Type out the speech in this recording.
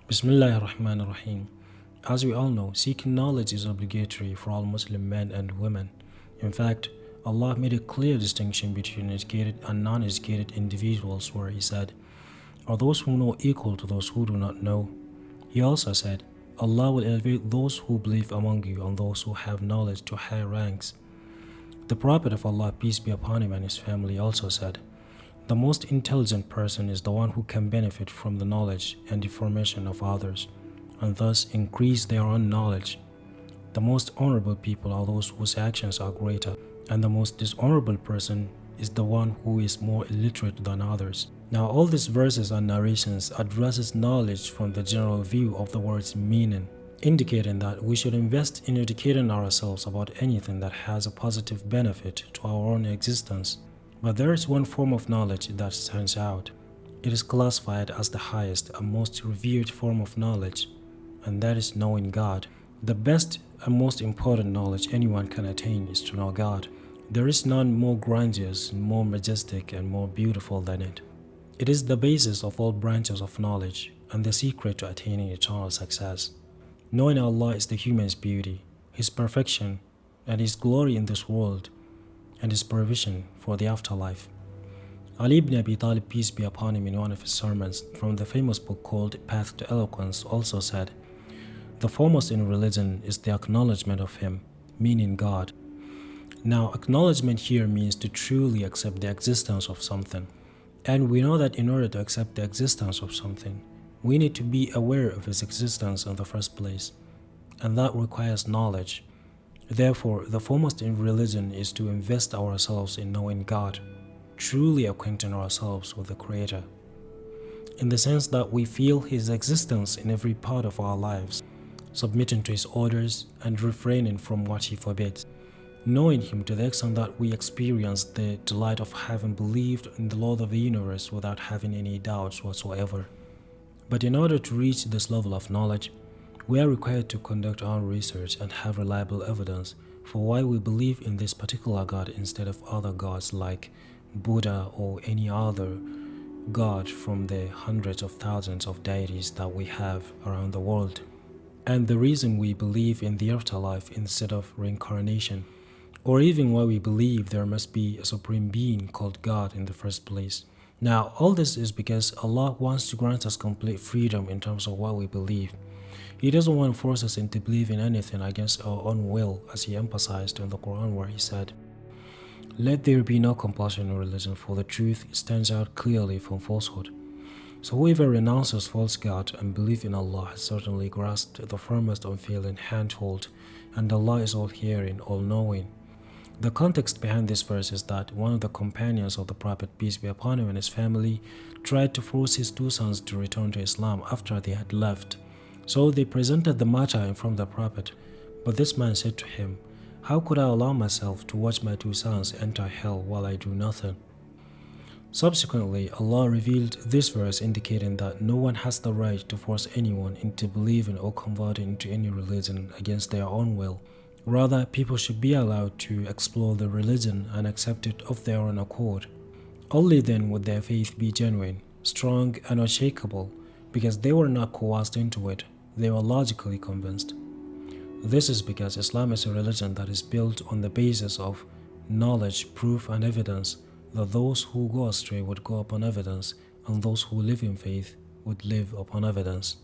Bismillahir Rahmanir Rahim. As we all know, seeking knowledge is obligatory for all Muslim men and women. In fact, Allah made a clear distinction between educated and non-educated individuals where He said, "Are those who know equal to those who do not know?" He also said, "Allah will elevate those who believe among you and those who have knowledge to higher ranks." The Prophet of Allah, peace be upon him, and his family also said, "The most intelligent person is the one who can benefit from the knowledge and information of others, and thus increase their own knowledge. The most honorable people are those whose actions are greater, and the most dishonorable person is the one who is more illiterate than others." Now, all these verses and narrations addresses knowledge from the general view of the word's meaning, indicating that we should invest in educating ourselves about anything that has a positive benefit to our own existence. But there is one form of knowledge that stands out. It is classified as the highest and most revered form of knowledge, and that is knowing God. The best and most important knowledge anyone can attain is to know God. There is none more grandiose, more majestic, and more beautiful than it. It is the basis of all branches of knowledge and the secret to attaining eternal success. Knowing Allah is the human's beauty, His perfection, and His glory in this world, and His provision for the afterlife. Ali ibn Abi Talib, peace be upon him, in one of his sermons from the famous book called Path to Eloquence, also said, "The foremost in religion is the acknowledgement of Him, meaning God." Now, acknowledgement here means to truly accept the existence of something. And we know that in order to accept the existence of something, we need to be aware of its existence in the first place, and that requires knowledge. Therefore, the foremost in religion is to invest ourselves in knowing God, truly acquainting ourselves with the Creator, in the sense that we feel His existence in every part of our lives, submitting to His orders and refraining from what He forbids, knowing Him to the extent that we experience the delight of having believed in the Lord of the universe without having any doubts whatsoever. But in order to reach this level of knowledge, we are required to conduct our research and have reliable evidence for why we believe in this particular God instead of other gods like Buddha or any other god from the hundreds of thousands of deities that we have around the world. And the reason we believe in the afterlife instead of reincarnation, or even why we believe there must be a supreme being called God in the first place. Now, all this is because Allah wants to grant us complete freedom in terms of what we believe. He doesn't want to force us into believing anything against our own will, as He emphasized in the Quran where He said, "Let there be no compulsion in religion, for the truth stands out clearly from falsehood." So whoever renounces false God and believes in Allah has certainly grasped the firmest unfailing handhold, and Allah is all-hearing, all-knowing. The context behind this verse is that one of the companions of the Prophet, peace be upon him, and his family tried to force his two sons to return to Islam after they had left. So they presented the matter in front of the Prophet, but this man said to him, "How could I allow myself to watch my two sons enter hell while I do nothing?" Subsequently, Allah revealed this verse indicating that no one has the right to force anyone into believing or converting into any religion against their own will. Rather, people should be allowed to explore the religion and accept it of their own accord. Only then would their faith be genuine, strong, and unshakable, because they were not coerced into it, they were logically convinced. This is because Islam is a religion that is built on the basis of knowledge, proof, and evidence, that those who go astray would go upon evidence, and those who live in faith would live upon evidence.